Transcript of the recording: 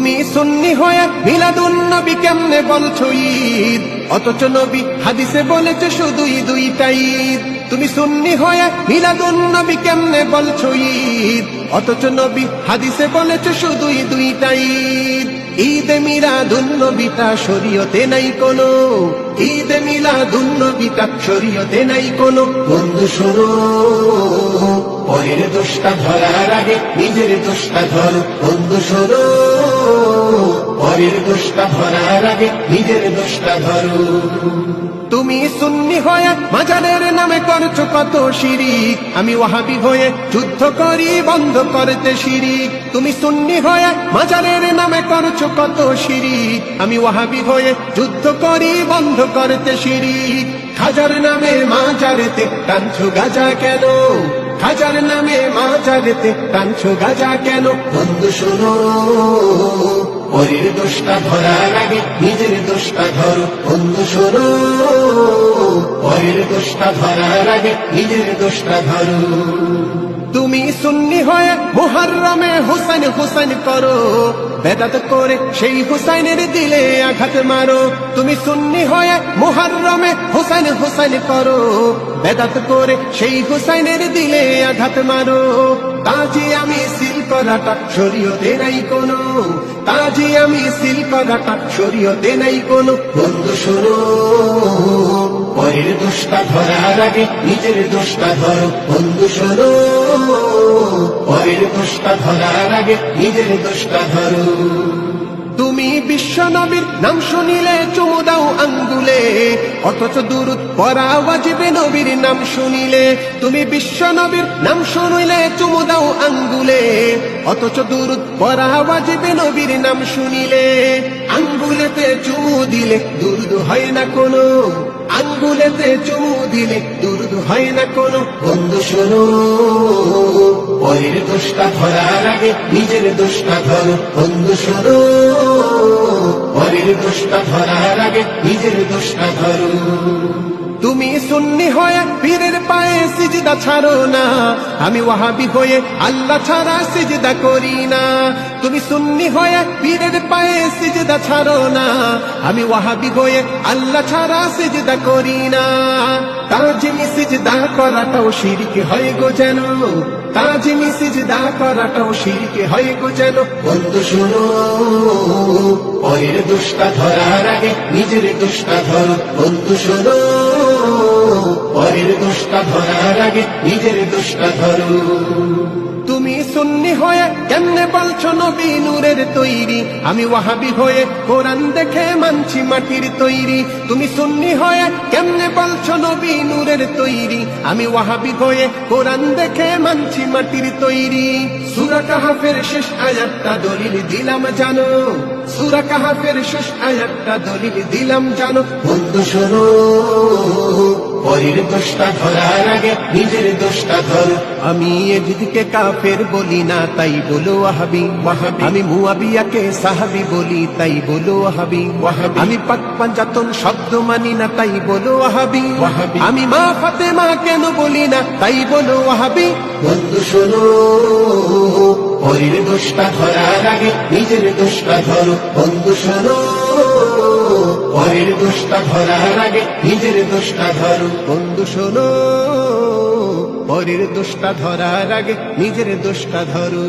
তুমি সুন্নি হয়ে মিলাদুন নবী কেমনে বলছো ঈদ, অথচ নবী হাদিসে বলেছে শুধুই দুইটা ঈদ। তুমি সুন্নি হয়ে মিলাদুন নবী কেমনে বলছো ঈদ, অথচ নবী হাদিসে বলেছে শুধুই দুইটা ঈদ। ঈদে মিলাদুন নবীটা শরীয়তে নাই কোনো, ঈদে মিলাদুন নবীটা শরীয়তে নাই কোনো। বন্ধু শোনো, পরের দোষটা ধরার আগে নিজের দোষটা ধরো। বন্ধু শোনো, পরের দোষটা ধরার আগে নিজের দোষটা ধরো। তুমি সুন্নি হয়ে মাজারের নামে করছো কত শিরিক, আমি ওয়াহাবি হয়ে যুদ্ধ করি বন্ধ করতে শিরিক। তুমি সুন্নি হয়ে মাজারের নামে করছো কত শিরিক, আমি ওয়াহাবি হয়ে যুদ্ধ করি বন্ধ করতে শিরিক। খাজার নামে মাজারেতে টানছো গাজা কেন, খাজার নামে মাজারেতে টানছো গাজা কেন। বন্ধু শোনো, পরের দোষটা ধরার আগে নিজের দোষটা ধরো। বন্ধু শোনো, পরের দোষটা ধরার আগে নিজের দোষটা ধরো। তুমি সুন্নি হয়ে মুহররমে হুসাইন হুসাইন করো, বেদাত করে সেই হুসাইনের দিলে আঘাত মারো। তুমি সুন্নি হয়ে মুহররমে হুসাইন হুসাইন করো, বেদাত করে সেই হুসাইনের দিলে আঘাত মারো। তাজি আমি সিল করাটা শরীয়তে নাই কোনো, তাজি আমি সিল করাটা শরীয়তে নাই কোনো। বন্ধু শোনো, পরের দোষটা ধরার আগে নিজের দোষটা ধরো। বন্ধু শোনো, পরের দোষটা ধরার আগে নিজের দোষটা ধরো। তুমি বিশ্ব নবীর নাম শুনিলে চুমু দাও আঙ্গুলে, অথচ দুরূদ পড়া ওয়াজিবে নবীর নাম শুনিলে। তুমি বিশ্ব নবীর নাম শুনিলে চুমু দাও আঙ্গুলে, অথচ দুরূদ পড়া ওয়াজিবে নবীর নাম শুনিলে। আঙ্গুলেতে চুমু দিলে দুরূদ হয় না কোনো, আঙ্গুলেতে চুমু দিলে দুরূদ হয় না কোনো। বন্ধু শোনো, পরের দোষটা ধরার আগে নিজের দোষটা ধরো। বন্ধু শোনো, পরের দোষটা ধরার আগে নিজের দোষটা ধরো। তুমি সুন্নি হয়ে পীরের পায়ে সিজদা ছাড়ো না, আমি ওয়াহাবি হয়ে আল্লাহ ছাড়া সিজদা করি না। তুমি সুন্নি হয়ে পীরের পায়ে সিজদা ছাড়ো না, আমি ওয়াহাবি হয়ে আল্লাহ ছাড়া সিজদা করি না। তাজিমি সিজদা করাটাও শিরক হয় গো যেন, তাজিমি সিজদা করাটাও শিরক হয় গো যেন। বন্ধু শোনো, পরের দোষটা ধরার আগে নিজের দোষটা ধরো। বন্ধু শোনো, পরের দোষটা ধরার আগে নিজের দোষটা ধরো। তুমি সুন্নি হয়ে কেমনে বলছো নবী নূরের তৈরি, আমি ওয়াহাবি হয়ে কোরআন দেখে মানছি মাটির তৈরি। তুমি সুন্নি হয়ে কেমনে বলছো নবী নূরের তৈরি, আমি ওয়াহাবি হয়ে কোরআন দেখে মানছি মাটির তৈরি। সূরা কাহফের শেষ আয়াতটা দলিল দিলাম জানো, সূরা কাহফের শেষ আয়াতটা দলিল দিলাম জানো। বন্ধু শোনো, পরের দোষটা ধরার আগে নিজের দোষটা ধরো। আমি এজিদকে কাফের বলি না, তাই বলো ওয়াহাবি। আমি মুআবিয়াকে সাহাবী বলি, তাই বলো ওয়াহাবি। আমি পাক পাঞ্জাতন শব্দ মানি না, তাই বলো ওয়াহাবি। আমি মা ফাতেমা কেন বলি না, তাই বলো ওয়াহাবি। বন্ধু শোনো, পরের দোষটা ধরার আগে নিজের দোষটা ধরো। বন্ধু শোনো, পরের দোষটা ধরার আগে নিজের দোষটা ধরো। বন্ধু শোনো, পরের দোষটা ধরার আগে নিজের দোষটা ধরো।